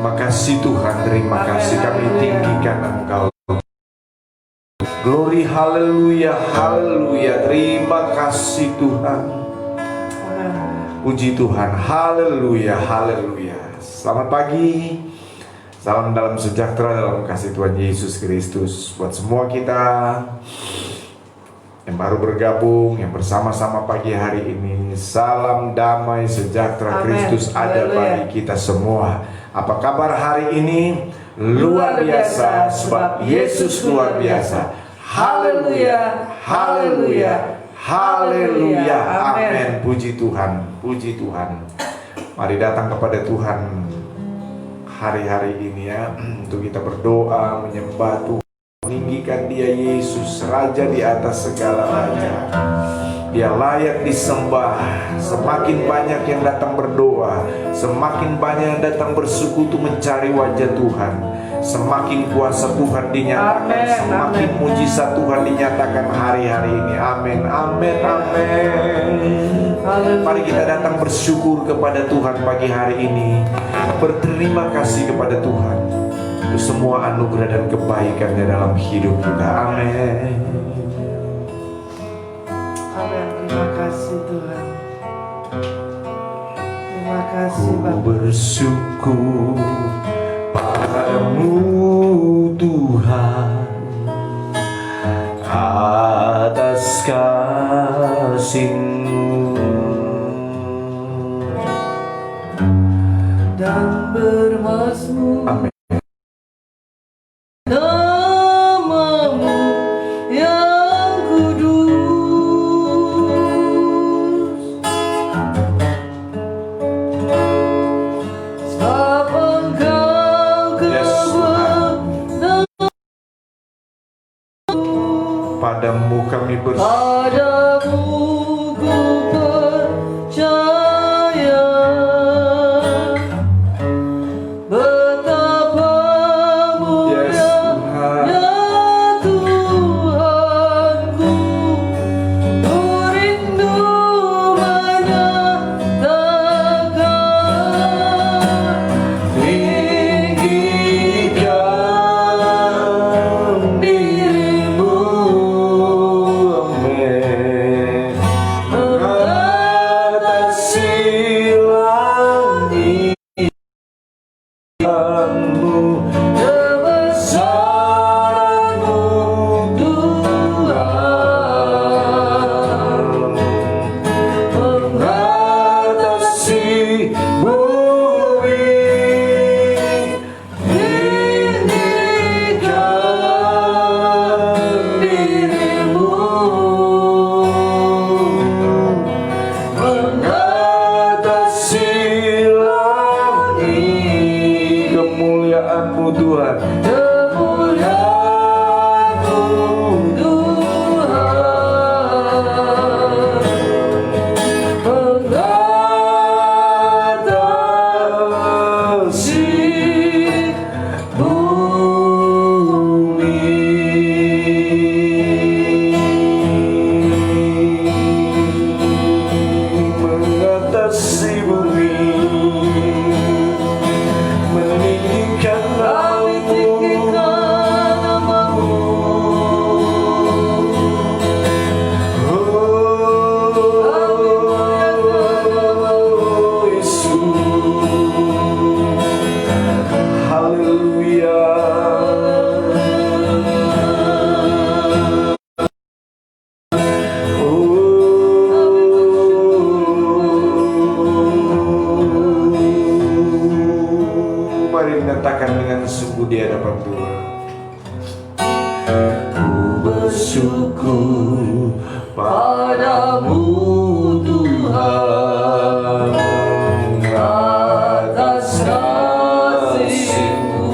Makasih Tuhan, terima kasih kami tinggikan Engkau. Glory, haleluya, haleluya. Terima kasih Tuhan. Puji Tuhan, haleluya, haleluya. Selamat pagi. Salam dalam sejahtera dalam kasih Tuhan Yesus Kristus buat semua kita yang baru bergabung, yang bersama-sama pagi hari ini. Salam damai sejahtera Kristus ada bagi kita semua. Apa kabar hari ini? Luar biasa, sebab Yesus luar biasa. Haleluya, haleluya, haleluya, amin. Puji Tuhan, puji Tuhan. Mari datang kepada Tuhan hari-hari ini ya, untuk kita berdoa, menyembah Tuhan, meninggikan Dia Yesus, Raja di atas segala raja. Dia layak disembah. Semakin banyak yang datang berdoa, semakin banyak yang datang bersekutu mencari wajah Tuhan, semakin kuasa Tuhan dinyatakan, semakin mujizat Tuhan dinyatakan hari-hari ini. Amin, amin, amin. Mari kita datang bersyukur kepada Tuhan pagi hari ini, berterima kasih kepada Tuhan untuk semua anugerah dan kebaikannya dalam hidup kita. Amin. Amin. Terima kasih Tuhan. Terima kasih Bapak. Ku bersyukur padamu Tuhan atas kasih-Mu dan bermazmur. Amin. Namamu yang kudus, sebab Engkau kebenaran. Padamu kami bersyukur. Padamu ku percaya, betapa mulianya Tuhanku. Ku rindu menyatakan, tinggikan diri-Mu. Amin. Mengatasi langit, kebesaran-Mu Tuhan, mengatasi bumi, tinggikan diri-Mu, mengatasi langit, kemuliaan-Mu Tuhan, kemuliaan-Mu Tuhan, mengatasi bumi. Mengatasi bumi, meninggikan namamu. Oh Yesus, haleluya. Mari nyatakan dengan sungguh di hadapan Tuhan. Ku bersyukur padamu Tuhan atas kasih-Mu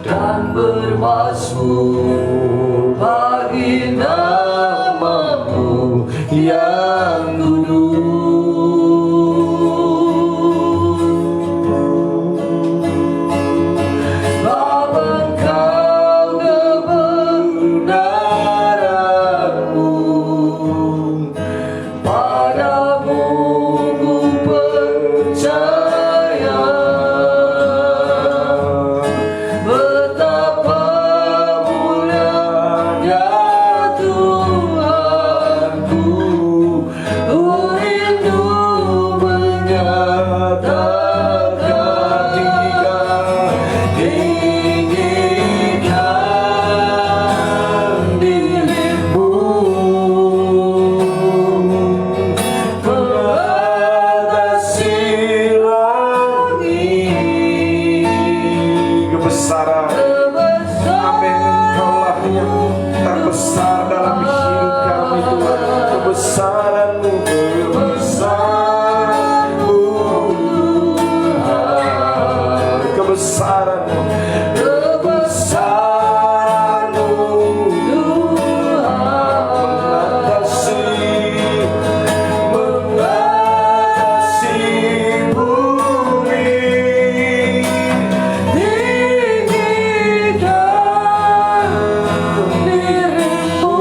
dan bermazmur bagi namamu yang kudus. Sebab Engkau Tuhan yang terbesar dalam hidup kami Tuhan. Kebesaran-Mu, kebesaran-Mu, kebesaran-Mu, kebesaran-Mu, mengatasi bumi, tinggikan dirimu,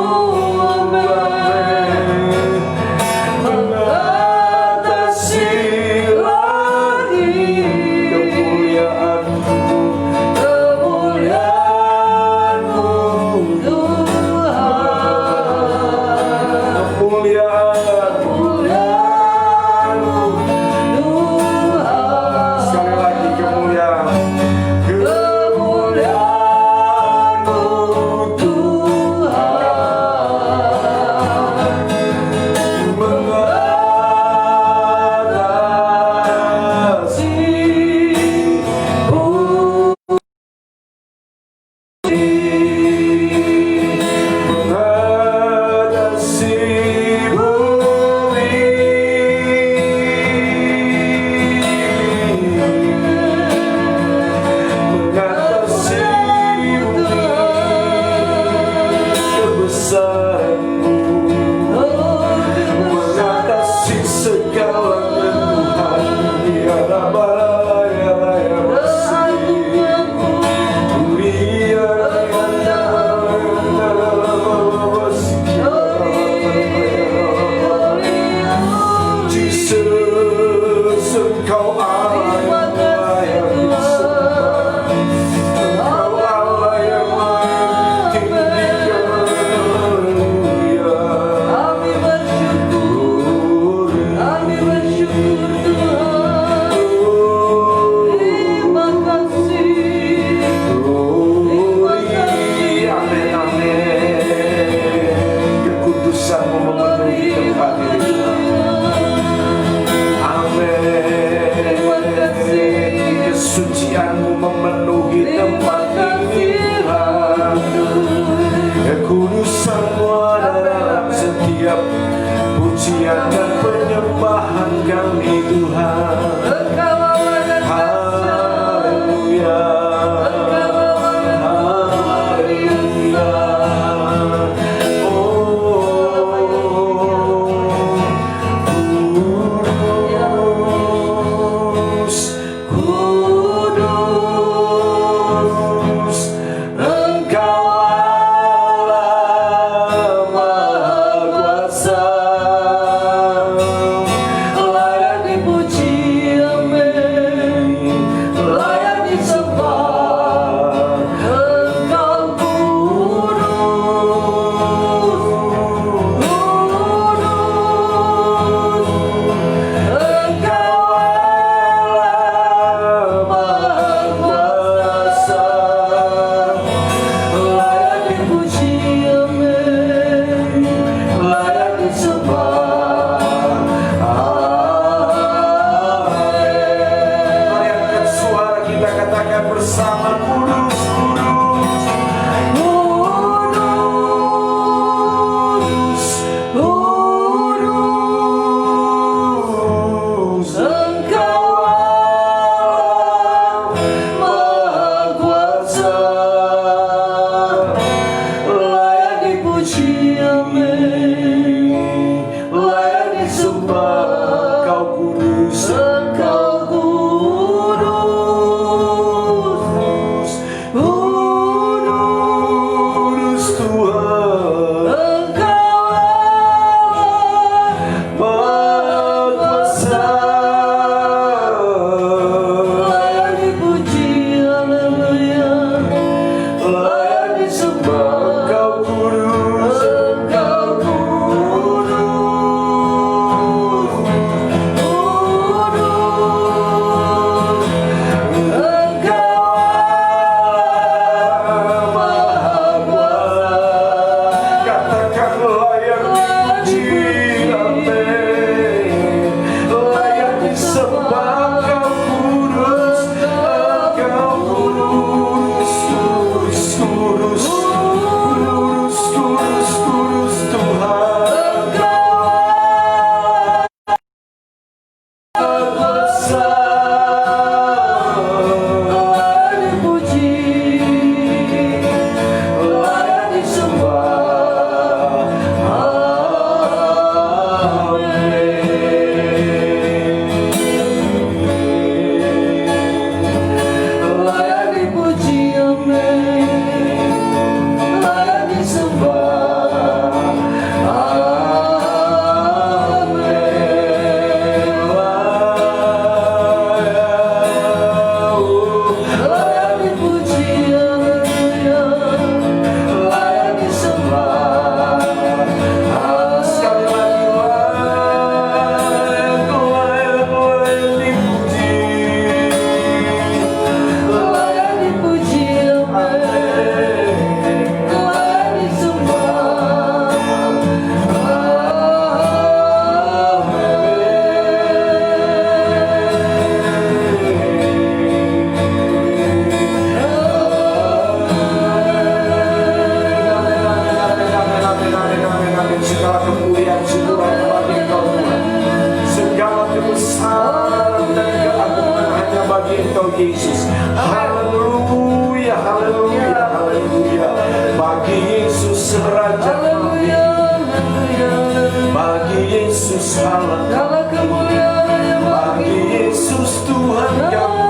segala kemuliaan yang bagi Yesus Tuhan kami.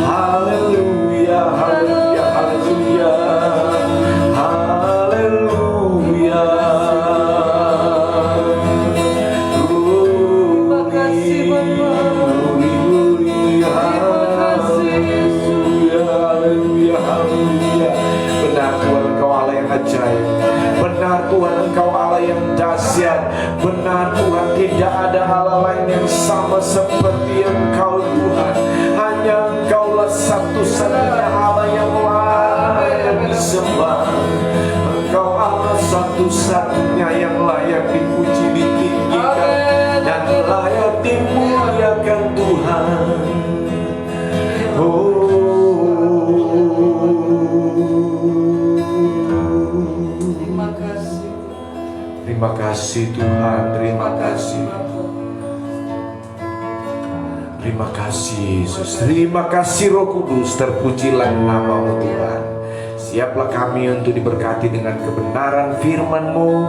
Haleluya, haleluya, haleluya, haleluya. Terima kasih Bapa. Haleluya, haleluya. Benar Tuhan, Engkau Allah yang ajaib. Benar Tuhan, Engkau Allah yang dahsyat. Benar Tuhan, tidak ada Allah lain yang sama seperti Engkau Tuhan. Hanya Engkaulah satu-satunya Allah yang layak disembah. Engkau Allah satu-satunya yang layak dipuji, ditinggikan, dan layak dimuliakan Tuhan. Terima kasih. Terima kasih Tuhan, terima kasih. Terima kasih Yesus, terima kasih Roh Kudus, terpujilah nama-Mu Tuhan. Siaplah kami untuk diberkati dengan kebenaran firman-Mu.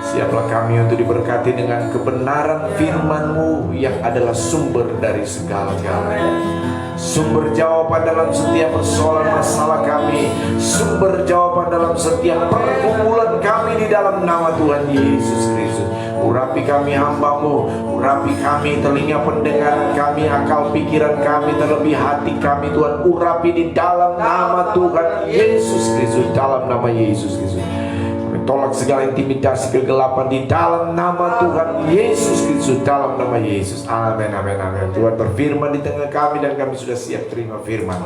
Siaplah kami untuk diberkati dengan kebenaran firman-Mu yang adalah sumber dari segala-galanya. Sumber jawaban dalam setiap persoalan masalah kami. Sumber jawaban dalam setiap pergumulan kami di dalam nama Tuhan Yesus Kristus. Urapi kami hamba-Mu, urapi kami telinga pendengaran kami, akal pikiran kami, terlebih hati kami Tuhan. Urapi di dalam nama Tuhan Yesus Kristus, dalam nama Yesus Kristus. Tolak segala intimidasi kegelapan di dalam nama Tuhan Yesus Kristus, dalam nama Yesus. Amin, amin, amin. Tuhan berfirman di tengah kami dan kami sudah siap terima firman.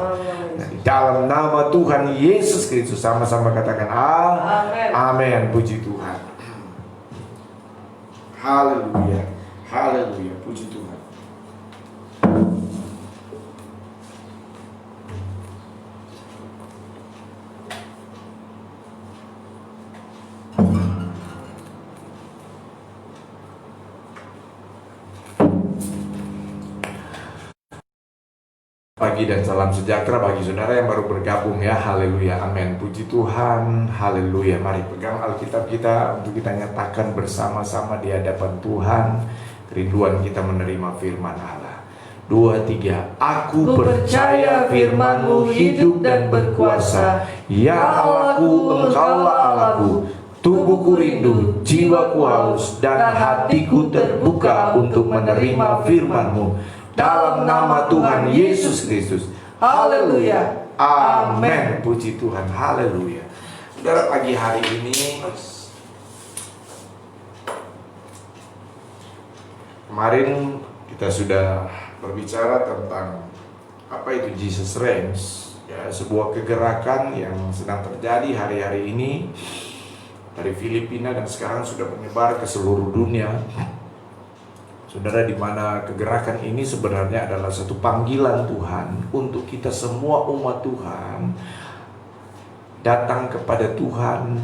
Nah, di dalam nama Tuhan Yesus Kristus, sama-sama katakan Amin. amin. Puji Tuhan. Haleluya, haleluya, puji Tuhan. Pagi dan salam sejahtera bagi saudara yang baru bergabung ya. Haleluya, amin. Puji Tuhan, haleluya. Mari pegang Alkitab kita untuk kita nyatakan bersama-sama di hadapan Tuhan kerinduan kita menerima firman Allah. 2, 3. Aku percaya firman-Mu hidup dan berkuasa. Ya Allahku, Engkaulah Allahku. Tubuhku rindu, jiwaku haus, dan hatiku terbuka untuk menerima firman-Mu. Dalam nama Tuhan Yesus Kristus. Haleluya. Amin. Puji Tuhan. Haleluya. Saudara, pagi hari ini kemarin kita sudah berbicara tentang apa itu Jesus Reigns, ya, sebuah kegerakan yang sedang terjadi hari-hari ini dari Filipina dan sekarang sudah menyebar ke seluruh dunia. Saudara, di mana kegerakan ini sebenarnya adalah satu panggilan Tuhan untuk kita semua umat Tuhan datang kepada Tuhan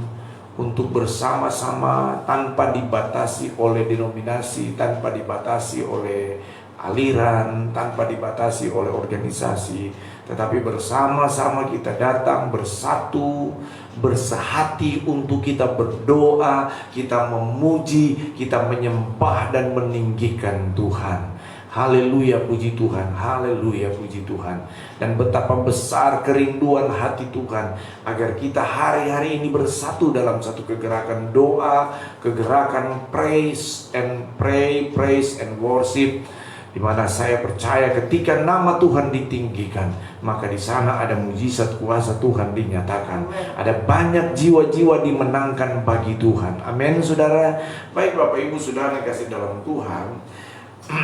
untuk bersama-sama tanpa dibatasi oleh denominasi, tanpa dibatasi oleh aliran, tanpa dibatasi oleh organisasi, tetapi bersama-sama kita datang bersatu, bersehati untuk kita berdoa, kita memuji, kita menyembah dan meninggikan Tuhan. Haleluya, puji Tuhan. Haleluya, puji Tuhan. Dan betapa besar kerinduan hati Tuhan agar kita hari-hari ini bersatu dalam satu kegerakan doa, kegerakan praise and pray, praise and worship, di mana saya percaya ketika nama Tuhan ditinggikan, maka di sana ada mujizat kuasa Tuhan dinyatakan. Ada banyak jiwa-jiwa dimenangkan bagi Tuhan. Amin, saudara. Baik, Bapak Ibu Saudara yang kasih dalam Tuhan,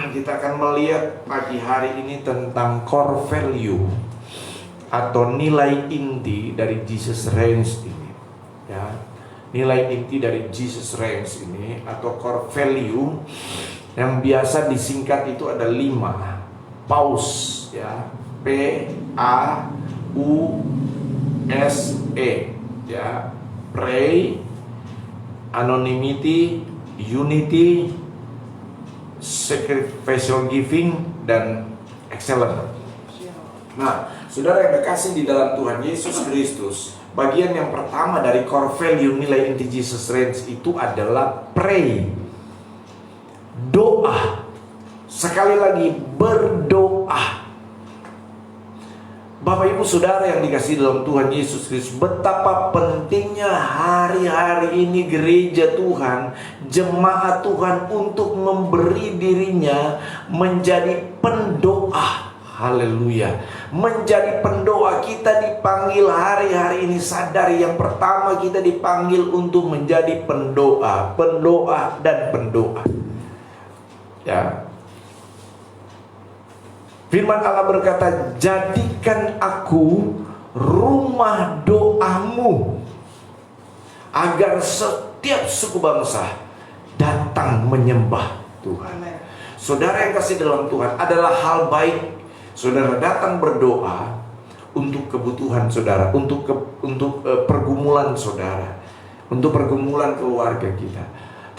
kita akan melihat pagi hari ini tentang core value atau nilai inti dari Jesus Reigns ini. Ya, nilai inti dari Jesus Reigns ini atau core value yang biasa disingkat itu ada 5. PAUS, ya, PAUSE, ya, pray, anonymity, unity, sacrificial giving, dan excellent. Nah, saudara yang dikasih di dalam Tuhan Yesus Kristus, bagian yang pertama dari core value nilai inti Jesus Reigns itu adalah pray. doa. Sekali lagi, berdoa. Bapak Ibu Saudara yang dikasihi dalam Tuhan Yesus Kristus, betapa pentingnya hari-hari ini gereja Tuhan, jemaat Tuhan untuk memberi dirinya menjadi pendoa. Haleluya. Menjadi pendoa. Kita dipanggil hari-hari ini, sadari yang pertama kita dipanggil untuk menjadi pendoa, pendoa dan pendoa. Ya. Firman Allah berkata, jadikan aku rumah doamu, agar setiap suku bangsa datang menyembah Tuhan. Amen. Saudara yang kasih dalam Tuhan, adalah hal baik saudara datang berdoa untuk kebutuhan saudara, untuk pergumulan saudara, untuk pergumulan keluarga kita.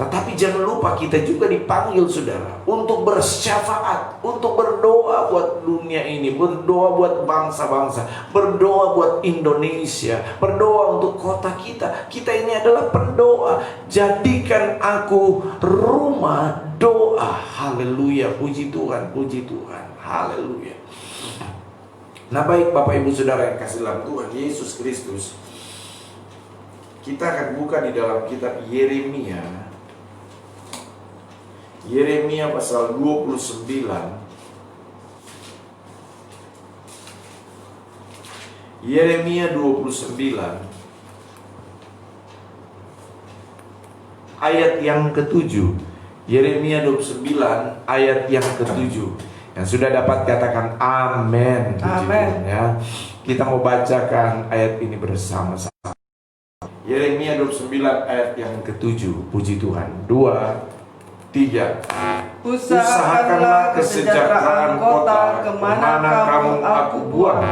Tetapi jangan lupa kita juga dipanggil saudara untuk bersyafaat, untuk berdoa buat dunia ini, berdoa buat bangsa-bangsa, berdoa buat Indonesia, berdoa untuk kota kita. Kita ini adalah pendoa. Jadikan aku rumah doa. Haleluya, puji Tuhan, puji Tuhan. Haleluya. Nah baik Bapak Ibu Saudara yang kasih dalam Tuhan Yesus Kristus, kita akan buka di dalam kitab Yeremia. Yeremia pasal 29. Yeremia 29 ayat yang ke-7. Yeremia 29 ayat yang ke-7. Yang sudah dapat katakan amin. Amin. Ya. Kita mau bacakan ayat ini bersama-sama. Yeremia 29 ayat yang ke-7. Puji Tuhan. 2, 3. Usahakanlah kesejahteraan kota kemana kamu aku buang,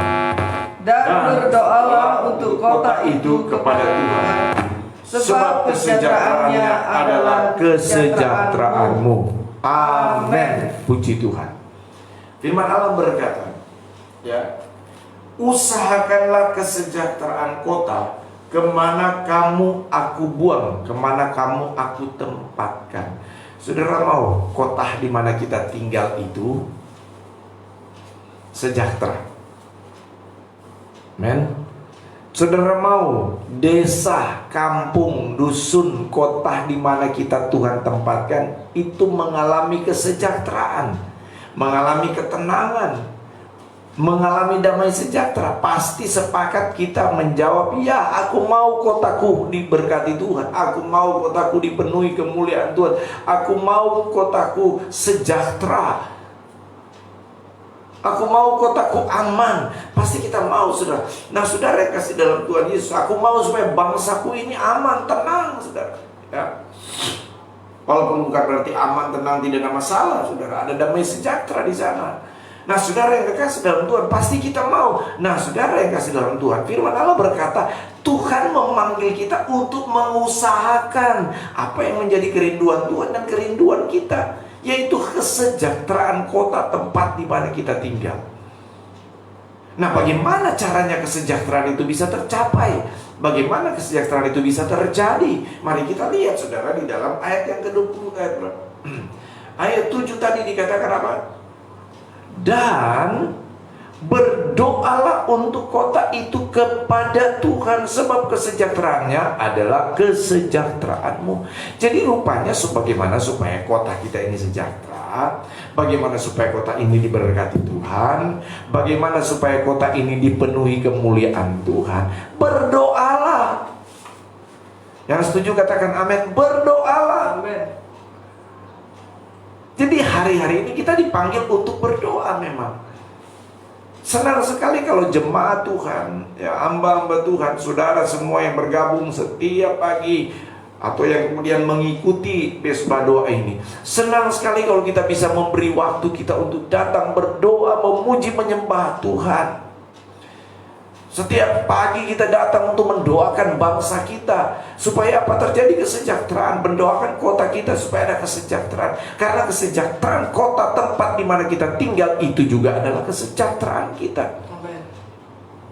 dan berdoalah untuk kota itu kepada Tuhan, sebab kesejahteraannya adalah kesejahteraanmu. Amin. Puji Tuhan. Firman Allah berkata, ya, usahakanlah kesejahteraan kota kemana kamu aku buang, kemana kamu aku tempatkan. Saudara mau kota di mana kita tinggal itu sejahtera? Men, saudara mau desa, kampung, dusun, kota di mana kita Tuhan tempatkan itu mengalami kesejahteraan, mengalami ketenangan, mengalami damai sejahtera? Pasti sepakat kita menjawab, ya, aku mau kotaku diberkati Tuhan, aku mau kotaku dipenuhi kemuliaan Tuhan, aku mau kotaku sejahtera, aku mau kotaku aman. Pasti kita mau, saudara. Nah, saudara yang kasih dalam Tuhan Yesus, aku mau supaya bangsaku ini aman, tenang, saudara. Ya. Walaupun bukan berarti aman, tenang, tidak ada masalah, saudara. Ada damai sejahtera di sana. Nah, saudara yang kasih dalam Tuhan, pasti kita mau. Nah, saudara yang kasih dalam Tuhan, firman Allah berkata, Tuhan memanggil kita untuk mengusahakan apa yang menjadi kerinduan Tuhan dan kerinduan kita, yaitu kesejahteraan kota tempat di mana kita tinggal. Nah, bagaimana caranya kesejahteraan itu bisa tercapai? Bagaimana kesejahteraan itu bisa terjadi? Mari kita lihat, saudara, di dalam ayat yang ke-20, ayat 7 tadi dikatakan apa? Dan berdoalah untuk kota itu kepada Tuhan, sebab kesejahteraannya adalah kesejahteraanmu. Jadi rupanya sebagaimana supaya kota kita ini sejahtera, bagaimana supaya kota ini diberkati Tuhan, bagaimana supaya kota ini dipenuhi kemuliaan Tuhan, berdoalah. Yang setuju katakan amin. Berdoalah. Amin. Jadi hari-hari ini kita dipanggil untuk berdoa memang. Senang sekali kalau jemaat Tuhan, ya, hamba-hamba Tuhan, saudara semua yang bergabung setiap pagi atau yang kemudian mengikuti Besba doa ini. Senang sekali kalau kita bisa memberi waktu kita untuk datang berdoa, memuji, menyembah Tuhan. Setiap pagi kita datang untuk mendoakan bangsa kita supaya apa? Terjadi kesejahteraan. Mendoakan kota kita supaya ada kesejahteraan. Karena kesejahteraan kota tempat di mana kita tinggal itu juga adalah kesejahteraan kita. Amin.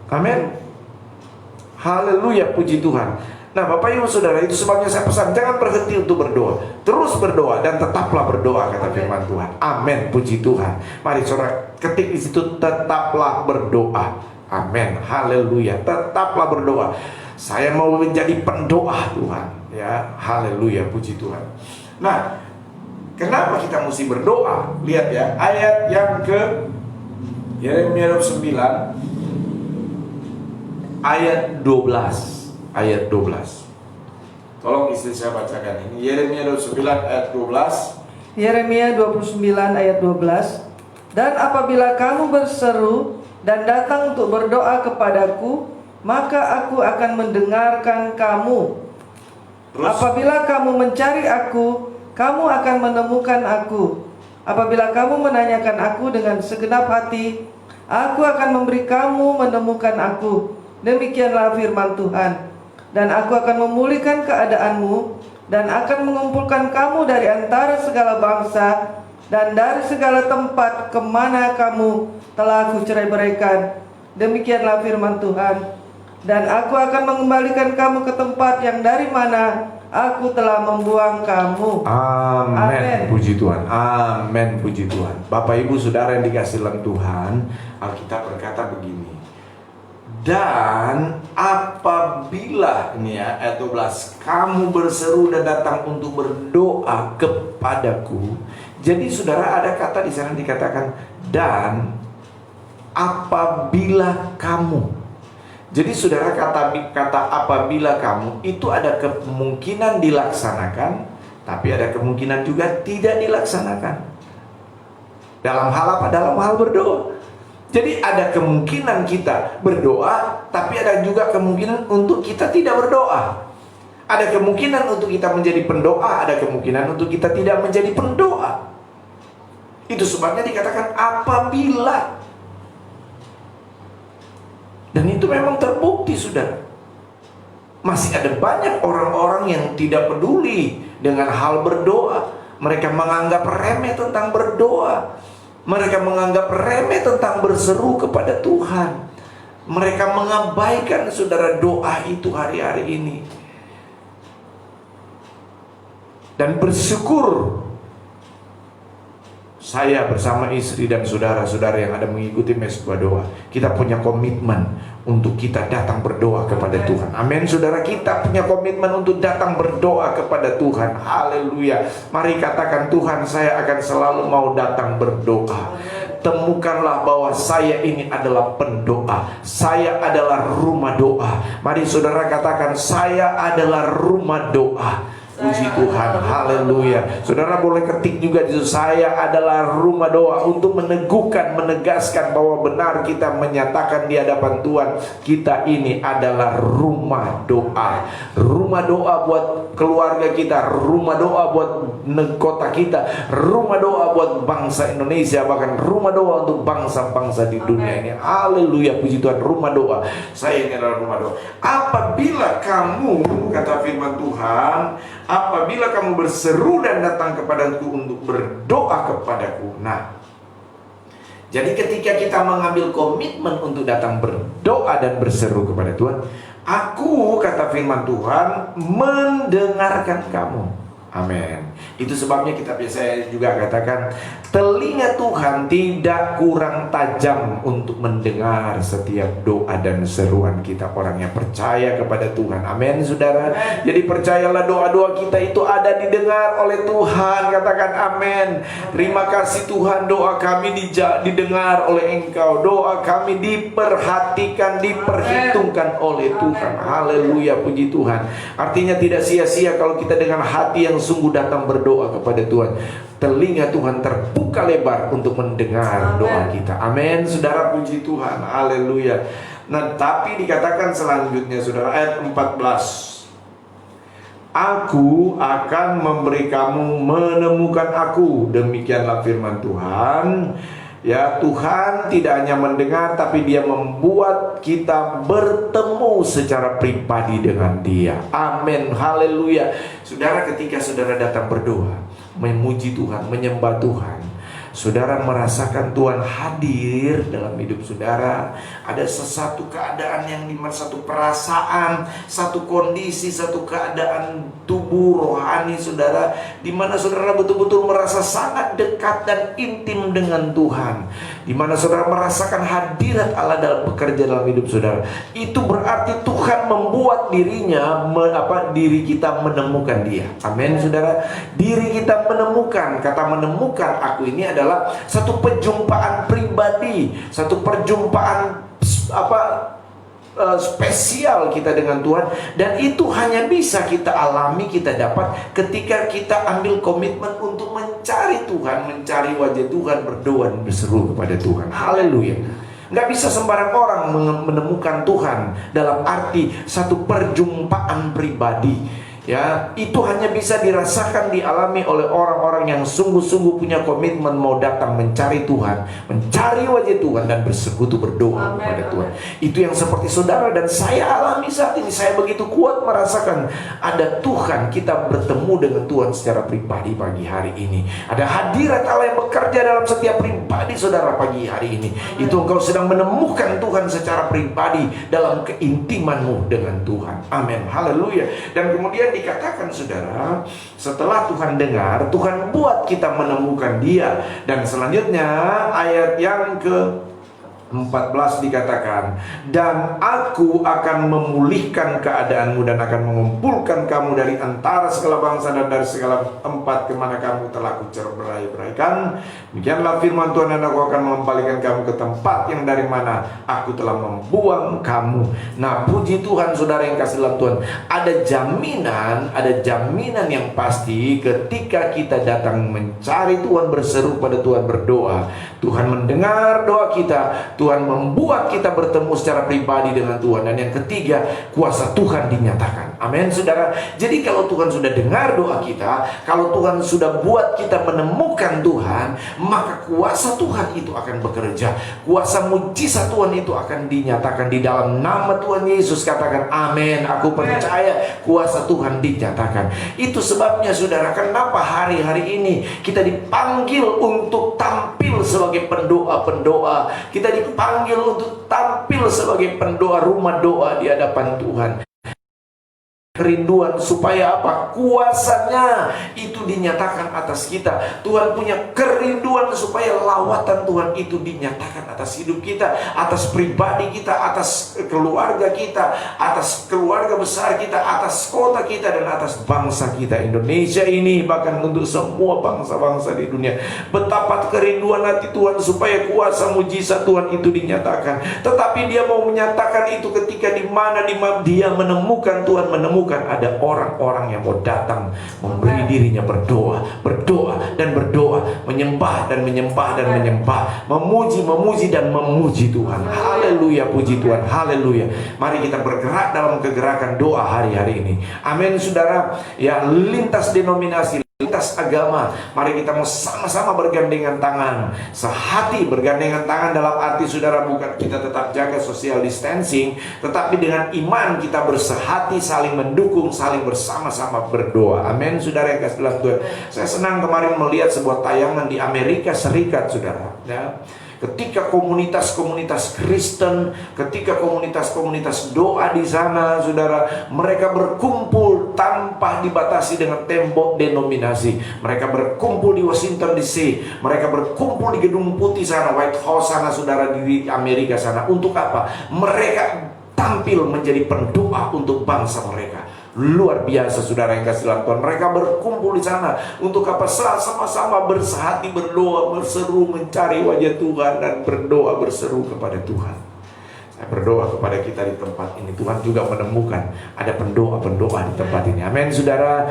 Amin. Haleluya, puji Tuhan. Nah, Bapak Ibu Saudara, itu sebabnya saya pesan, jangan berhenti untuk berdoa. Terus berdoa dan tetaplah berdoa, kata firman Tuhan. Amin, puji Tuhan. Mari saudara ketik di situ, tetaplah berdoa. Amin, haleluya. Tetaplah berdoa. Saya mau menjadi pendoa Tuhan. Ya, haleluya, puji Tuhan. Nah, kenapa kita mesti berdoa? Lihat ya, ayat yang ke Yeremia 9 ayat 12. Ayat 12. Tolong istri saya bacakan ini. Yeremia 29 ayat 12. Yeremia 29 ayat 12. Dan apabila kamu berseru dan datang untuk berdoa kepadaku, maka aku akan mendengarkan kamu. Terus? Apabila kamu mencari aku, kamu akan menemukan aku. Apabila kamu menanyakan aku dengan segenap hati, aku akan memberi kamu menemukan aku. Demikianlah firman Tuhan. Dan aku akan memulihkan keadaanmu, dan akan mengumpulkan kamu dari antara segala bangsa dan dari segala tempat kemana kamu telah aku cerai-beraikan. Demikianlah firman Tuhan. Dan aku akan mengembalikan kamu ke tempat yang dari mana aku telah membuang kamu. Amin, puji Tuhan. Amin, puji Tuhan. Bapak Ibu Saudara yang dikasihi dalam Tuhan, Alkitab berkata begini. Dan apabila, ini ya, ayat 12, kamu berseru dan datang untuk berdoa kepadaku. Jadi saudara, ada kata di sana dikatakan dan apabila kamu. Jadi saudara, kata apabila kamu itu ada kemungkinan dilaksanakan, tapi ada kemungkinan juga tidak dilaksanakan. Dalam hal apa? Dalam hal berdoa. Jadi ada kemungkinan kita berdoa, tapi ada juga kemungkinan untuk kita tidak berdoa. Ada kemungkinan untuk kita menjadi pendoa, ada kemungkinan untuk kita tidak menjadi pendoa. Itu sebabnya dikatakan apabila. Dan itu memang terbukti, saudara. Masih ada banyak orang-orang yang tidak peduli dengan hal berdoa. Mereka menganggap remeh tentang berdoa. Mereka menganggap remeh tentang berseru kepada Tuhan. Mereka mengabaikan, saudara, doa itu hari-hari ini. Dan bersyukur saya bersama istri dan saudara-saudara yang ada mengikuti mesbah doa, kita punya komitmen untuk kita datang berdoa kepada Tuhan. Amin, saudara, kita punya komitmen untuk datang berdoa kepada Tuhan. Haleluya. Mari katakan, Tuhan, saya akan selalu mau datang berdoa. Temukanlah bahwa saya ini adalah pendoa. Saya adalah rumah doa. Mari saudara katakan, saya adalah rumah doa. Puji Tuhan, haleluya. Saudara boleh ketik juga di situ, saya adalah rumah doa, untuk meneguhkan, menegaskan bahwa benar kita menyatakan di hadapan Tuhan, kita ini adalah rumah doa. Rumah doa buat keluarga kita, rumah doa buat kota kita, rumah doa buat bangsa Indonesia, bahkan rumah doa untuk bangsa-bangsa di dunia ini. Haleluya, puji Tuhan, rumah doa. Saya ini adalah rumah doa. Apabila kamu, kata firman Tuhan, apabila kamu berseru dan datang kepadaku untuk berdoa kepadaku. Nah, jadi ketika kita mengambil komitmen untuk datang berdoa dan berseru kepada Tuhan, aku, kata firman Tuhan, mendengarkan kamu. Amin. Itu sebabnya kita biasa juga katakan, telinga Tuhan tidak kurang tajam untuk mendengar setiap doa dan seruan kita, orang yang percaya kepada Tuhan. Amin, saudara. Jadi percayalah, doa-doa kita itu ada didengar oleh Tuhan. Katakan amin. Terima kasih Tuhan, doa kami didengar oleh Engkau. Doa kami diperhatikan, diperhitungkan oleh Tuhan. Haleluya, puji Tuhan. Artinya tidak sia-sia kalau kita dengan hati yang sungguh datang berdoa kepada Tuhan. Telinga Tuhan terbuka lebar untuk mendengar doa kita. Amin, saudara, puji Tuhan. Haleluya. Nah, tapi dikatakan selanjutnya, saudara, ayat 14. Aku akan memberi kamu menemukan aku. Demikianlah firman Tuhan. Ya, Tuhan tidak hanya mendengar, tapi Dia membuat kita bertemu secara pribadi dengan Dia. Amin, haleluya. Saudara, ketika saudara datang berdoa, memuji Tuhan, menyembah Tuhan, saudara merasakan Tuhan hadir dalam hidup saudara, ada sesuatu keadaan yang dimana satu perasaan, satu kondisi, satu keadaan tubuh rohani saudara, dimana saudara betul-betul merasa sangat dekat dan intim dengan Tuhan, dimana saudara merasakan hadirat Allah dalam bekerja dalam hidup saudara, itu berarti Tuhan membuat diri kita menemukan Dia. Amin saudara. Diri kita menemukan, kata menemukan aku ini adalah satu perjumpaan pribadi, satu perjumpaan spesial kita dengan Tuhan, dan itu hanya bisa kita alami, kita dapat ketika kita ambil komitmen untuk mencari Tuhan, mencari wajah Tuhan, berdoa dan berseru kepada Tuhan. Haleluya. Nggak bisa sembarang orang menemukan Tuhan dalam arti satu perjumpaan pribadi. Ya, itu hanya bisa dirasakan, dialami oleh orang-orang yang sungguh-sungguh punya komitmen mau datang mencari Tuhan, mencari wajah Tuhan dan bersekutu berdoa kepada Tuhan. Itu yang seperti saudara dan saya alami saat ini. Saya begitu kuat merasakan ada Tuhan, kita bertemu dengan Tuhan secara pribadi pagi hari ini. Ada hadirat Allah yang bekerja dalam setiap pribadi saudara pagi hari ini. Itu engkau sedang menemukan Tuhan secara pribadi dalam keintimanmu dengan Tuhan. Amin. Haleluya. Dan kemudian dikatakan saudara, setelah Tuhan dengar, Tuhan buat kita menemukan Dia. Dan selanjutnya ayat yang ke-14 dikatakan, dan aku akan memulihkan keadaanmu dan akan mengumpulkan kamu dari antara segala bangsa dan dari segala tempat kemana kamu telah kucerai-beraikan. Demikianlah firman Tuhan, dan aku akan mengembalikan kamu ke tempat yang dari mana aku telah membuang kamu. Nah, puji Tuhan saudara yang kasih dalam Tuhan, ada jaminan yang pasti ketika kita datang mencari Tuhan, berseru pada Tuhan, berdoa, Tuhan mendengar doa kita, Tuhan membuat kita bertemu secara pribadi dengan Tuhan. Dan yang ketiga, kuasa Tuhan dinyatakan. Amin saudara. Jadi kalau Tuhan sudah dengar doa kita, kalau Tuhan sudah buat kita menemukan Tuhan, maka kuasa Tuhan itu akan bekerja. Kuasa mujizat Tuhan itu akan dinyatakan di dalam nama Tuhan Yesus. Katakan amin. Aku percaya kuasa Tuhan dinyatakan. Itu sebabnya saudara, kenapa hari-hari ini kita dipanggil untuk tampil sebagai pendoa-pendoa. Kita dipanggil untuk tampil sebagai pendoa rumah doa di hadapan Tuhan. Kerinduan supaya apa? Kuasanya itu dinyatakan atas kita. Tuhan punya kerinduan supaya lawatan Tuhan itu dinyatakan atas hidup kita, atas pribadi kita, atas keluarga kita, atas keluarga besar kita, atas kota kita, dan atas bangsa kita Indonesia ini, bahkan untuk semua bangsa-bangsa di dunia. Betapa kerinduan hati Tuhan supaya kuasa mujizat Tuhan itu dinyatakan. Tetapi Dia mau menyatakan itu ketika di mana Dia menemukan Tuhan, menemukan ada orang-orang yang mau datang memberi dirinya berdoa dan berdoa, menyembah dan menyembah dan menyembah, memuji dan memuji Tuhan. Haleluya, puji Tuhan, haleluya. Mari kita bergerak dalam kegerakan doa hari-hari ini. Amin saudara. Ya, lintas denominasi, lintas agama, mari kita mau sama-sama bergandengan tangan, sehati bergandengan tangan, dalam arti saudara bukan kita tetap jaga social distancing, tetapi dengan iman kita bersehati, saling mendukung, saling bersama-sama berdoa. Amin saudara yang kasih dalam Tuhan. Saya senang kemarin melihat sebuah tayangan di Amerika Serikat saudara, ya. Ketika komunitas-komunitas Kristen, ketika komunitas-komunitas doa di sana, saudara, mereka berkumpul tanpa dibatasi dengan tembok denominasi. Mereka berkumpul di Washington DC, mereka berkumpul di Gedung Putih sana, White House sana, saudara, di Amerika sana. Untuk apa? Mereka tampil menjadi pendoa untuk bangsa mereka. Luar biasa saudara yang kasih dalam Tuhan. Mereka berkumpul di sana untuk apa? Sama-sama bersehati, berdoa, berseru, mencari wajah Tuhan, dan berdoa, berseru kepada Tuhan. Saya berdoa kepada kita di tempat ini, Tuhan juga menemukan ada pendoa-pendoa di tempat ini. Amin saudara.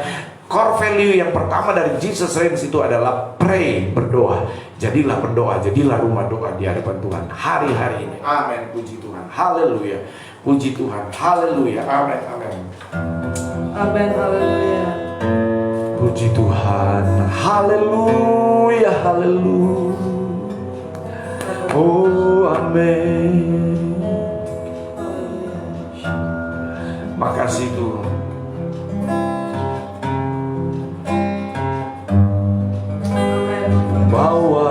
Core value yang pertama dari Jesus Reigns itu adalah pray, berdoa. Jadilah pendoa, jadilah rumah doa di hadapan Tuhan hari-hari ini. Amin, puji Tuhan, haleluya. Puji Tuhan, haleluya, amin, amin. Amin, haleluya. Puji Tuhan, haleluya, haleluya. Oh, amin. Makasih Tuhan. Bahwa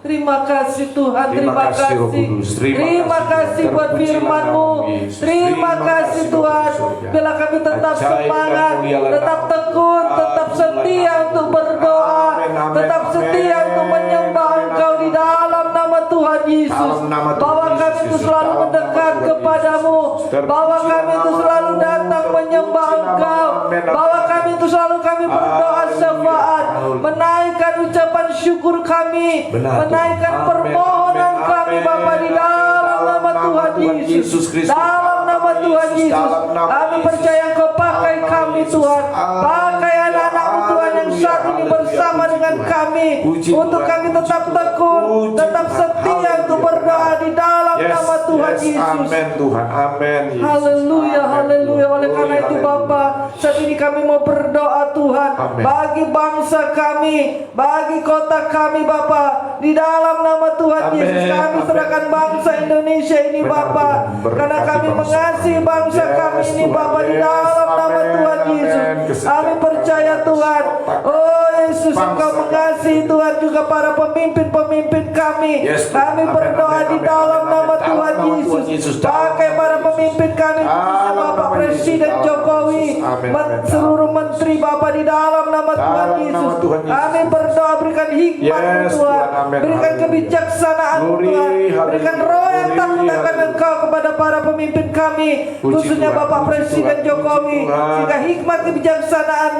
Terima kasih Tuhan, Terima kasih, Roh Kudus. Terima kasih buat Terpujilah firman-Mu. nama Yesus. Terima kasih Tuhan, Surga. bila kami tetap Ajaib dan semangat, mulialah tetap nama. tekun, tetap setia untuk berdoa, Amin, amin, tetap setia amin. untuk menyembah Amin, Engkau amin. di dalam nama Tuhan Yesus. Dalam nama Tuhan Bahwa Yesus kami itu Kristus. selalu Dalam nama mendekat Tuhan kepadamu, Yesus. bahwa Terpujilah kami itu nama selalu Tuhan. datang menyembah Terpuji nama. Engkau, Amin, amin. bahwa kami itu selalu berdoa Haleluya. syafaat, Haleluya. menaikkan ucapan syukur kami, Benar, menaikkan Tuhan. Amin, permohonan amin, kami amin. Bapa di dalam nama Tuhan Yesus. Kristus. Dalam nama Tuhan Yesus, Dalam nama kami Yesus. percaya Engkau pakai Dalam nama kami Yesus. Tuhan, Haleluya. pakai anak-anakmu Tuhan yang Haleluya. saat ini Haleluya. bersama Puji dengan Tuhan. kami, Puji untuk Tuhan. kami Puji tetap Tuhan. tekun, Puji tetap Tuhan. setia Haleluya. untuk berdoa di dalam Yes, nama Tuhan yes, Yesus. Amin Tuhan, amin. Yesus. Haleluya, Amin, haleluya. Tuhan. Oleh karena itu Haleluya. Bapa, saat ini kami mau berdoa Tuhan, Amin. bagi bangsa kami, bagi kota kami Bapa, di dalam nama Tuhan Amin, Yesus. Kami amin. serahkan bangsa Indonesia ini Benar, Bapa, Tuhan. Berkati karena kami bangsa. mengasihi bangsa Yes, kami ini Tuhan. Bapa, di Yes, dalam nama amin, Tuhan amin. Yesus. Kesetiaan Kami percaya Tuhan, oh Yesus, Bangsa Engkau kami. mengasihi Tuhan juga para pemimpin-pemimpin kami. Yes, Tuhan. Kami Amin, berdoa amin, di amin, dalam amin, nama amin. Tuhan Dalam nama Tuhan Yesus. Yesus. Pakai para pemimpin kami, khususnya Dalam Bapak nama Presiden Yesus. Jokowi, Amin, amin. seluruh menteri Bapak di dalam nama Dalam Tuhan nama Yesus. Tuhan Yesus. Kami berdoa berikan hikmat Yes, Tuhan, Tuhan. Amin. berikan Haleluya. kebijaksanaan Glory, Tuhan, haleluya. berikan roh yang Glory, takut akan haleluya. Engkau kepada para pemimpin kami, Puji khususnya Tuhan, Bapak puji Presiden Tuhan, Jokowi, puji Tuhan. sehingga hikmat kebijaksanaan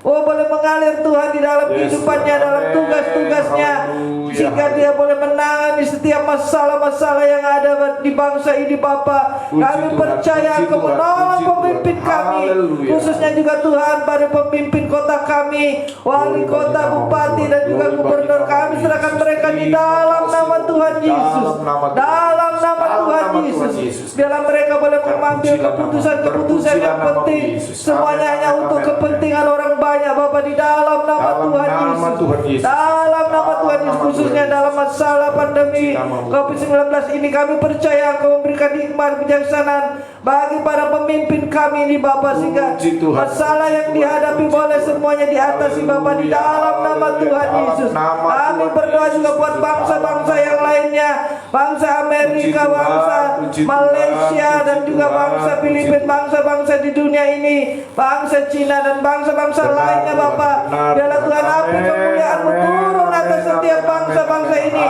boleh mengalir Tuhan di dalam Yes, kehidupannya, Tuhan. dalam Amin. tugas-tugasnya, Haleluya. sehingga dia boleh menangani setiap masalah-masalah yang ada di bangsa ini Bapa. Puji Kami Tuhan, percaya puji Engkau Tuhan, menolong puji pemimpin Tuhan. kami, Haleluya. khususnya juga Tuhan pada pemimpin kota kami, wali Glory kota, bagi nama bupati Tuhan. dan juga Glory gubernur. bagi nama Kami serahkan Yesus. mereka di Terima dalam kasih, nama Tuhan Dalam Yesus. nama Tuhan Dalam nama Dalam Tuhan nama Tuhan Yesus. Yesus. Biarlah mereka boleh mengambil Terpujilah nama- keputusan-keputusan yang terpujilah nama penting. Yesus. Semuanya Amin, hanya amin, untuk amin, kepentingan orang banyak Bapak, di dalam nama Dalam Tuhan nama Yesus. Tuhan Yesus. Dalam nama Tuhan Yesus, Nama khususnya Tuhan dalam masalah pandemi Namamu. COVID-19 ini, kami percaya Engkau memberikan hikmat kebijaksanaan bagi para pemimpin kami ini Bapak, sehingga Puji Tuhan. masalah yang Puji Tuhan. dihadapi Puji boleh Tuhan. semuanya diatasi Bapak, di Haleluya. dalam nama Haleluya. Tuhan Dalam Yesus. nama Kami Tuhan berdoa Yesus juga buat Kristus. bangsa-bangsa yang lainnya, bangsa Amerika, Puji Tuhan. bangsa Puji Tuhan. Malaysia, dan Puji juga Tuhan. bangsa Puji Filipina, Tuhan. bangsa-bangsa di dunia ini, bangsa Cina dan bangsa-bangsa Benar, lainnya Tuhan. Bapak. Benar, Biarlah Tuhan. Tuhan api Amin. kemuliaan-Mu Amin. turun atas Amin. setiap Amin. bangsa-bangsa Amin. ini,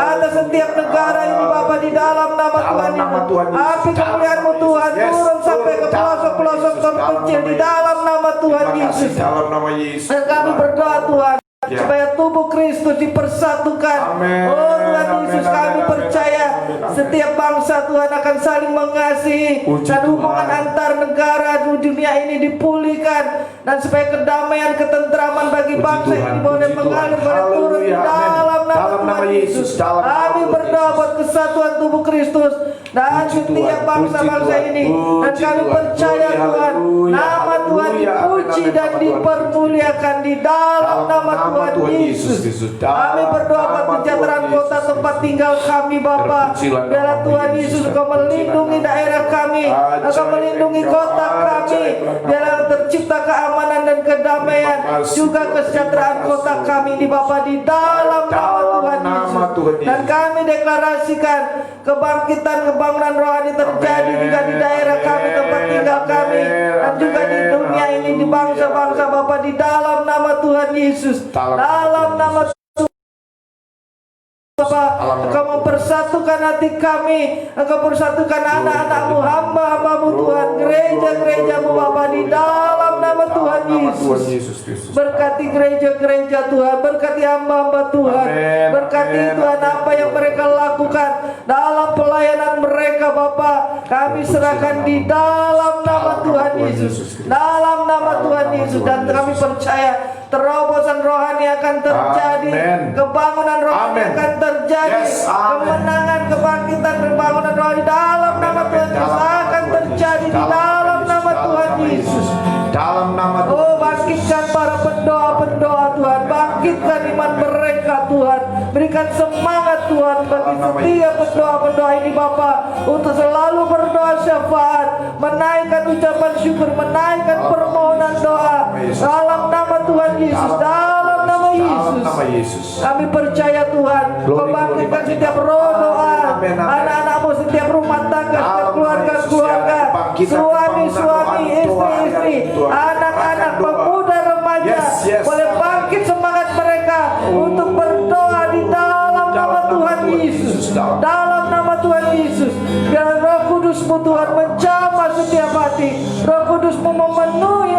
atas setiap negara ini Bapak, di dalam nama Dalam Tuhan nama Yesus. Tuhan Yesus. Api kemuliaan-Mu Dalam nama Tuhan Yesus. Yes, turun sampai ke turun. Dalam pelosok-pelosok nama Yesus. terpencil Dalam di nama dalam nama Tuhan Terima kasih Yesus. dalam nama Yesus. Dan kami berdoa Tuhan, Ya. supaya tubuh Kristus dipersatukan. Amin. Oh Tuhan Amin, Yesus, amin, kami amin, percaya amin, amin. setiap bangsa Tuhan akan saling mengasihi, Puji dan Tuhan. hubungan antar negara di dunia ini dipulihkan, dan supaya kedamaian, ketentraman bagi Puji bangsa Tuhan, ini boleh puji mengalir, Tuhan. boleh turun di Haleluya, amin. dalam nama Dalam nama Tuhan Yesus, Yesus. dalam nama Kami Tuhan berdoa Yesus. buat kesatuan tubuh Kristus dan Puji setiap Tuhan, bangsa-bangsa puji ini, Tuhan, dan puji kami Tuhan. percaya Glory, Tuhan, haleluya, nama Tuhan haleluya. dipuji Amin, amin, dan nama Tuhan dipermuliakan di dalam nama Tuhan Yesus. Kristus. Kami berdoa buat Dalam kesejahteraan nama kota Tuhan tempat Yesus. tinggal kami Bapa. Terpujilah Biarlah nama Tuhan Yesus. Yesus Engkau melindungi Terpujilah daerah kami, Ajaib Engkau melindungi Engkau, kota kami. ajaib nama Biarlah tercipta keamanan dan kedamaian, Terima kasih, juga Tuhan. kesejahteraan Terima kota kasih. kami di Bapa, di dalam nama Dalam Tuhan nama Yesus. Tuhan Yesus. Dan kami deklarasikan kebangkitan, kebangunan rohani terjadi Amin. juga di daerah kami, tempat tinggal kami, Amin. dan juga di Amin. dunia ini, di bangsa-bangsa Bapa, di dalam nama Tuhan Yesus. Dalam nama Bapa, Engkau mempersatukan hati kami, Engkau persatukan anak-anakmu, hamba-hambamu Tuhan, gereja-gerejamu Bapa, di dalam nama Tuhan Yesus. Kristus. Berkati gereja-gereja Tuhan, berkati hamba-hamba Tuhan, Amin, berkati amin, Tuhan amin. apa yang mereka lakukan dalam pelayanan mereka Bapa. Kami serahkan di dalam nama Tuhan Yesus, dalam nama Tuhan Yesus, dan kami percaya terobosan rohani akan terjadi, Amin. kebangunan rohani Amin. akan terjadi, Yes, amin. kemenangan, kebangkitan, kebangunan rohani dalam nama Amin. Tuhan Yesus Dalam nama akan Tuhan terjadi Yesus. di dalam nama Dalam Tuhan nama Yesus. Dalam nama Tuhan Oh, Yesus. bangkitkan para pendoa-pendoa Tuhan, bangkitkan iman mereka Tuhan, berikan semangat Tuhan bagi Dalam nama setiap pendoa-pendoa ini Bapa, untuk selalu berdoa syafaat, menaikkan ucapan syukur, menaikkan permohonan doa dalam nama Tuhan Yesus, dalam nama Yesus. Dalam nama Yesus. Kami percaya Tuhan, Glory, membangkitkan glory, setiap roh doa, Amin, amin. anak-anakmu, setiap rumah tangga, setiap Dalam keluarga-keluarga, nama Yesus, ya, suami-suami, kebangkitan istri-istri, Tuhan. anak-anak, Doa. pemuda, remaja, Yes, yes. boleh bangkit semangat mereka untuk berdoa di dalam nama Tuhan Yesus. Dalam nama Tuhan Yesus, biar Roh Kudus-Mu Tuhan menjamah setiap hati, Roh Kudus-Mu memenuhi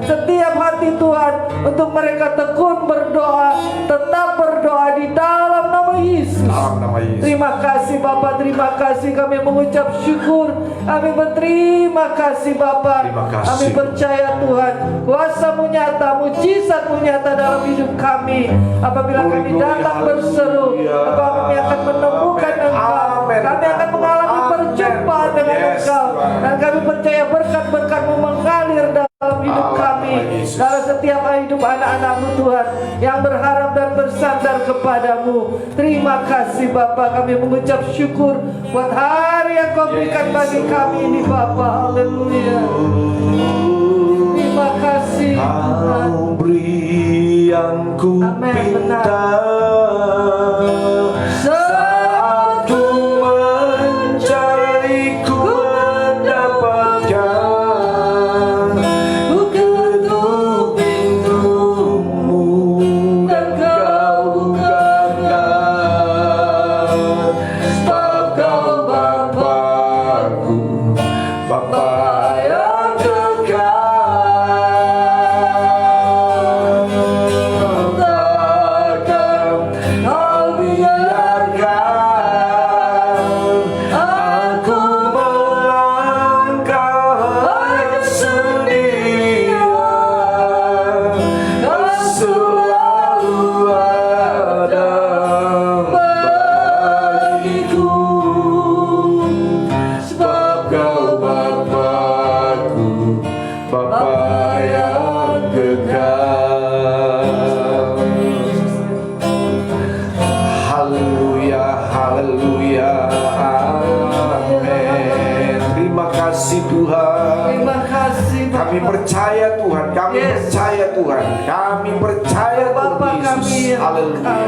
setiap hati Tuhan, untuk mereka tekun berdoa, tetap berdoa di dalam nama Yesus. Dalam nama Yesus. Terima kasih Bapa, terima kasih, kami mengucap syukur, kami berterima kasih Bapa. Terima kasih. Kami percaya Tuhan, kuasa-Mu nyata, mujizat-Mu nyata dalam hidup kami. Apabila Glory, kami glory, datang berseru, haleluya. bahwa kami akan menemukan Amen, Engkau, amen. kami akan mengalami Amen. perjumpaan dengan Yes, Engkau, Tuhan. dan kami percaya berkat-berkat-Mu mengalir dalam hidup Amen, kami, Yesus. dalam setiap hidup anak-anak-Mu Tuhan yang berharap dan bersandar kepadamu. Terima kasih Bapa, kami mengucap syukur buat hari yang Kau berikan bagi kami ini Bapa. Haleluya. Terima kasih Tuhan. Kau beri yang ku Amin, pinta, Saat saat ku mencari ku mendapatkan, ku ketuk pintumu dan kau bukakan. Sebab kau Bapa-Ku, Bapa yang kekal. Takkan kau biarkan aku melangkah sendirian. Kau selalu ada bagiku, sebab kau Bapa-Ku, Bapa yang kekal. Haleluya, haleluya, amin. Terima kasih Tuhan. Terima kasih Bapa. Kami percaya Tuhan, kami Yes. percaya Tuhan, kami percaya Bapa Tuhan kami Yesus. yang Haleluya. kekal.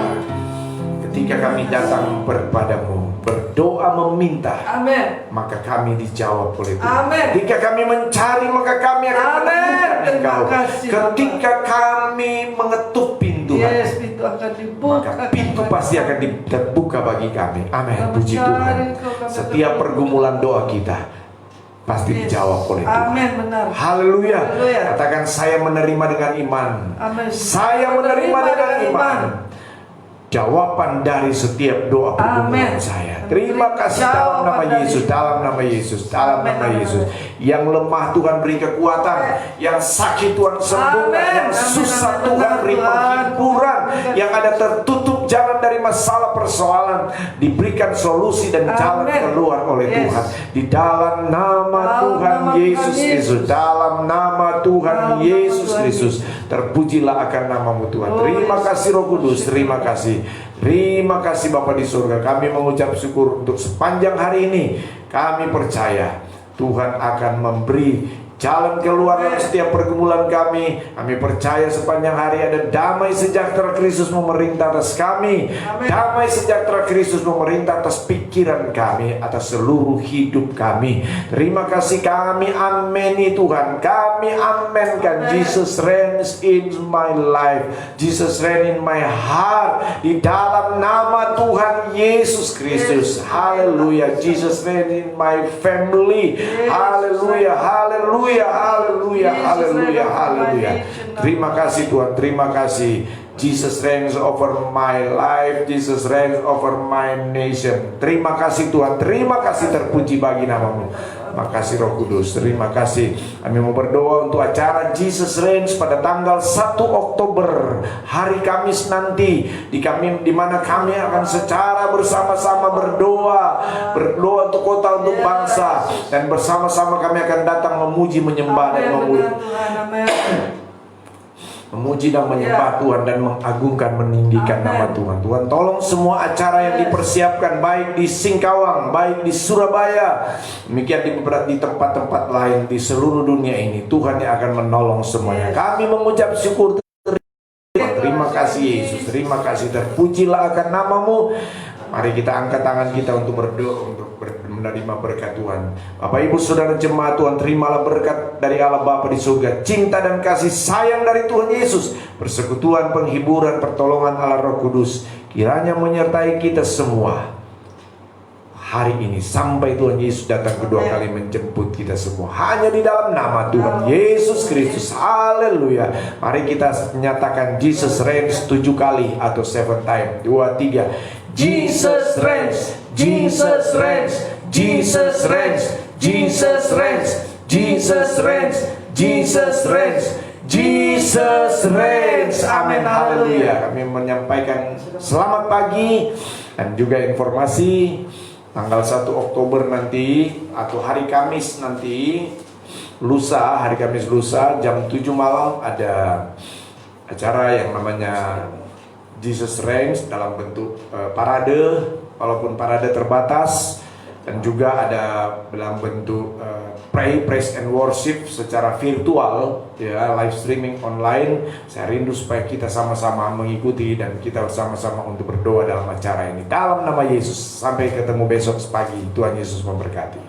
Ketika kami datang kepadamu, berdoa meminta, Amin. maka kami dijawab oleh Tuhan. Amin. Ketika kami mencari, maka kami akan Amin. menemukan Terima Engkau. kasih, Ketika kami mengetuk pintu, Yes, pintu akan dibuka. maka pintu pasti akan terbuka bagi kami. Amin. Kami Puji mencari Tuhan. Engkau, kami Setiap ketemu. pergumulan doa kita pasti Yes. dijawab oleh Tuhan. Amin, benar. Haleluya. Haleluya. Katakan, saya menerima dengan iman. Amin. Saya menerima dengan iman jawaban dari setiap doa pergumulan Amin. saya. Terima kasih dalam nama Jawaban dari- Yesus, dalam nama Yesus, dalam Amin, nama amin. Yesus. Yang lemah Tuhan beri kekuatan, yang sakit Tuhan sembuhkan, Amin, yang amin, susah amin, Tuhan benar, beri Tuhan. penghiburan, yang ada tertutup jalan dari masalah persoalan diberikan solusi dan jalan Amin. keluar oleh Yes. Tuhan. Di dalam nama Dalam Tuhan nama Yesus Tuhan Kristus, Yesus. dalam nama Tuhan Dalam nama Yesus Tuhan Kristus, terpujilah akan namamu Tuhan. Oh, Terima Yesus. kasih Roh Kudus, terima kasih. Terima kasih Bapa di surga. Kami mengucap syukur untuk sepanjang hari ini. Kami percaya Tuhan akan memberi jalan keluar dari setiap pergumulan kami. Kami percaya sepanjang hari ada damai sejahtera Kristus memerintah atas kami. Amin. Damai sejahtera Kristus memerintah atas pikiran kami, atas seluruh hidup kami. Terima kasih, kami ameni Tuhan. Kami amenkan. Amen. Jesus reigns in my life. Jesus reigns in my heart. Di dalam nama Tuhan Yesus Kristus. Yes. Haleluya. Jesus reigns in my family. Yes. Haleluya. Haleluya. Haleluya. Yesus Haleluya. reigns over my Haleluya. nation. Terima kasih Tuhan. Terima kasih. Jesus reigns over my life. Jesus reigns over my nation. Terima kasih Tuhan. Terima kasih, terpuji bagi namamu. Makasih Roh Kudus. Terima kasih. Kami mau berdoa untuk acara Jesus Reigns pada tanggal 1 Oktober hari Kamis nanti, di mana kami akan secara bersama-sama berdoa untuk kota, untuk bangsa, dan bersama-sama kami akan datang memuji, menyembah dan Amin, memuji. benar, Tuhan. Amin. Memuji dan menyembah Tuhan dan mengagungkan, meninggikan Amin. nama Tuhan. Tuhan tolong semua acara yang Yes. dipersiapkan, baik di Singkawang, baik di Surabaya, demikian di tempat-tempat lain di seluruh dunia ini, Tuhan yang akan menolong semuanya. Yes. Kami mengucap syukur, terima Terima kasih Yesus, terima kasih, terpujilah akan namamu. Mari kita angkat tangan kita untuk berdoa, untuk menerima berkat Tuhan. Bapak Ibu Saudara jemaat Tuhan, terimalah berkat dari Allah Bapa di surga, cinta dan kasih sayang dari Tuhan Yesus, persekutuan, penghiburan, pertolongan Allah Roh Kudus, kiranya menyertai kita semua hari ini sampai Tuhan Yesus datang kedua kali menjemput kita semua. Hanya di dalam nama Tuhan Yesus Kristus. Haleluya. Mari kita nyatakan Jesus reigns 7 kali atau 7 times. 2, 3. Jesus reigns, Jesus reigns, Jesus reigns, Jesus reigns, Jesus reigns, Jesus reigns, Jesus reigns. Amin. Haleluya. Kami menyampaikan selamat pagi dan juga informasi tanggal 1 Oktober nanti atau hari Kamis nanti, lusa, hari Kamis lusa jam 7 malam ada acara yang namanya Jesus Reigns dalam bentuk parade, walaupun parade terbatas, dan juga ada dalam bentuk praise and worship secara virtual, ya, live streaming online. Saya rindu supaya kita sama-sama mengikuti dan kita bersama-sama untuk berdoa dalam acara ini. Dalam nama Yesus, sampai ketemu besok pagi. Tuhan Yesus memberkati.